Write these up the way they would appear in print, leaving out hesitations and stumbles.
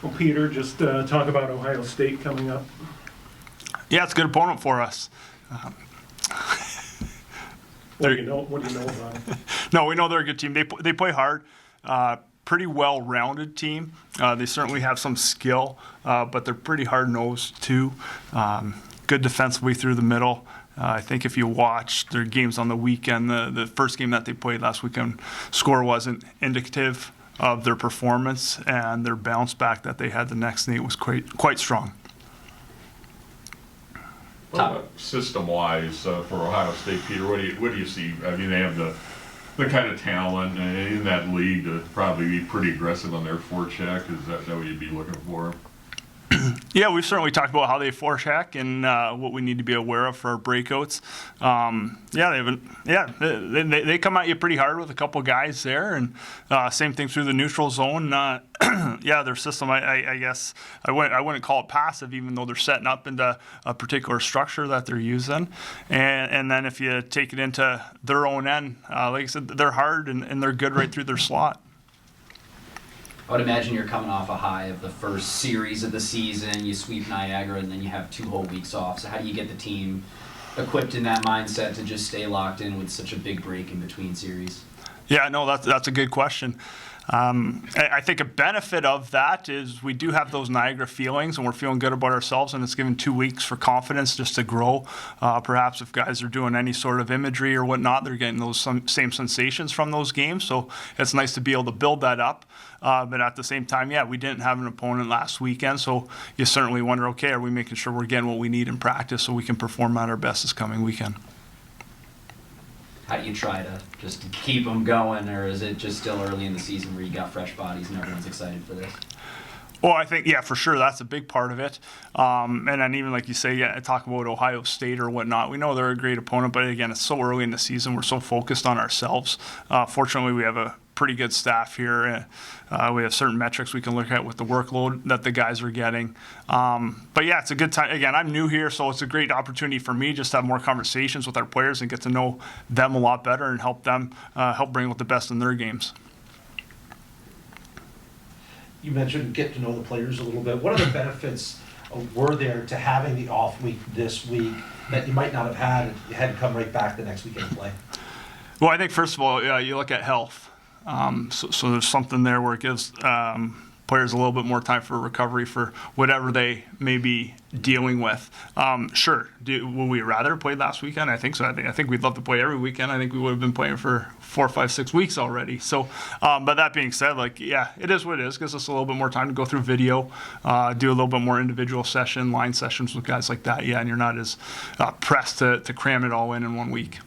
Well, Peter, just talk about Ohio State coming up. Yeah, it's a good opponent for us. What do you know about them? No, we know they're a good team. They play hard. Pretty well-rounded team. They certainly have some skill, but they're pretty hard-nosed too. Good defensively through the middle. I think if you watched their games on the weekend, the first game that they played last weekend, score wasn't indicative of their performance, and their bounce back that they had the next night was quite strong. What about system-wise for Ohio State, Peter? What do you see? I mean, they have the kind of talent in that league to probably be pretty aggressive on their forecheck. Is that what you'd be looking for? Yeah, we've certainly talked about how they forecheck and what we need to be aware of for our breakouts. They come at you pretty hard with a couple guys there, and same thing through the neutral zone. Their system, I guess I wouldn't call it passive, even though they're setting up into a particular structure that they're using. And then if you take it into their own end, like I said, they're hard and they're good right through their slot. I would imagine you're coming off a high of the first series of the season. You sweep Niagara, and then you have 2 whole weeks off. So how do you get the team equipped in that mindset to just stay locked in with such a big break in between series? Yeah, no, that's a good question. I think a benefit of that is we do have those Niagara feelings, and we're feeling good about ourselves, and it's given 2 weeks for confidence just to grow. Perhaps if guys are doing any sort of imagery or whatnot, they're getting those same sensations from those games. So it's nice to be able to build that up. But at the same time, we didn't have an opponent last weekend, so you certainly wonder, okay, are we making sure we're getting what we need in practice so we can perform at our best this coming weekend? How do you try to just keep them going, or is it just still early in the season where you got fresh bodies and everyone's excited for this? Well, I think, for sure, that's a big part of it. And then even like you say, talk about Ohio State or whatnot, we know they're a great opponent, but again, it's so early in the season. We're so focused on ourselves. Fortunately, we have a pretty good staff here. We have certain metrics we can look at with the workload that the guys are getting. But it's a good time. Again, I'm new here, so it's a great opportunity for me just to have more conversations with our players and get to know them a lot better and help them bring out the best in their games. You mentioned get to know the players a little bit. What other benefits were there to having the off week this week that you might not have had if you hadn't come right back the next weekend to play? Well, I think first of all, you look at health. So there's something there where it gives players a little bit more time for recovery for whatever they may be dealing with. Sure, would we rather play last weekend? I think so. I think we'd love to play every weekend. I think we would have been playing for 4, 5, 6 weeks already. So, but that being said, it is what it is. Gives us a little bit more time to go through video, do a little bit more individual line sessions with guys like that. And you're not as pressed to cram it all in 1 week.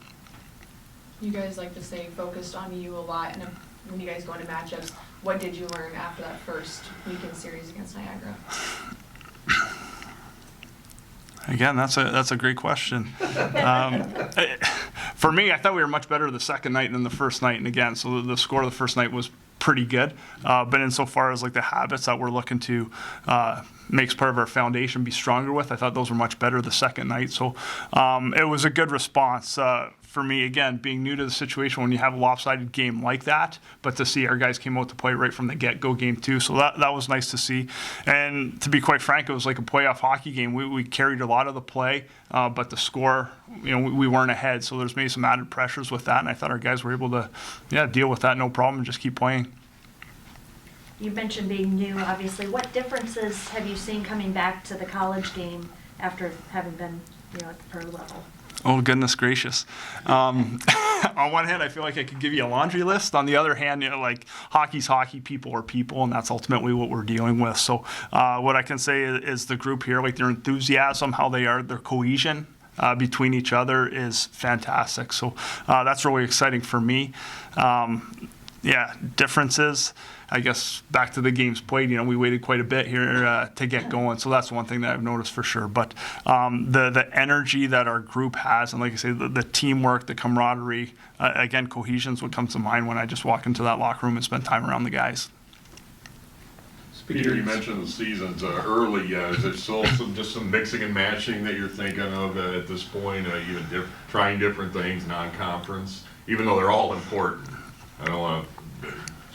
You guys like to stay focused on you a lot, and when you guys go into matchups, what did you learn after that first weekend series against Niagara? Again, that's a great question. For me, I thought we were much better the second night than the first night, and again, so the score of the first night was pretty good. But insofar as the habits that we're looking to makes part of our foundation be stronger with, I thought those were much better the second night. So it was a good response. For me, again, being new to the situation when you have a lopsided game like that, but to see our guys came out to play right from the get-go game 2, so that was nice to see. And to be quite frank, it was like a playoff hockey game. We carried a lot of the play, but the score, we weren't ahead, so there's maybe some added pressures with that, and I thought our guys were able to deal with that no problem and just keep playing. You mentioned being new, obviously. What differences have you seen coming back to the college game after having been at the pro level? Oh, goodness gracious. On one hand, I feel like I could give you a laundry list. On the other hand, hockey's hockey, people are people, and that's ultimately what we're dealing with. So what I can say is the group here, their enthusiasm, how they are, their cohesion between each other is fantastic. So that's really exciting for me. Differences. I guess back to the games played, we waited quite a bit here to get going. So that's one thing that I've noticed for sure. But the energy that our group has, and like I say, the teamwork, the camaraderie, again, cohesion's what comes to mind when I just walk into that locker room and spend time around the guys. Peter, you mentioned the season's early. Is there still some mixing and matching that you're thinking of at this point, even trying different things, non-conference, even though they're all important? I don't want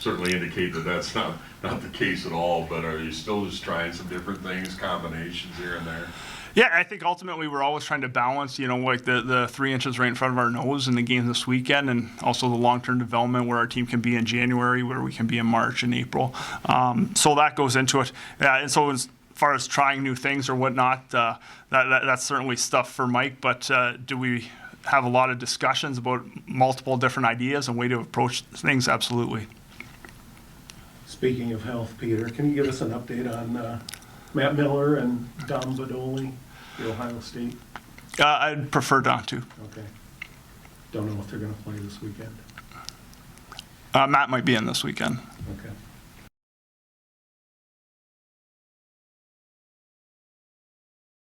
to certainly indicate that that's not the case at all, but are you still just trying some different things, combinations here and there? Yeah, I think ultimately we're always trying to balance, like the 3 inches right in front of our nose in the game this weekend, and also the long-term development where our team can be in January, where we can be in March and April. So that goes into it. And so as far as trying new things or whatnot, that's certainly stuff for Mike. But do we have a lot of discussions about multiple different ideas and way to approach things? Absolutely. Speaking of health, Peter, can you give us an update on Matt Miller and Dom Badoli, the Ohio State? I'd prefer not to. Okay. Don't know if they're going to play this weekend. Matt might be in this weekend. Okay.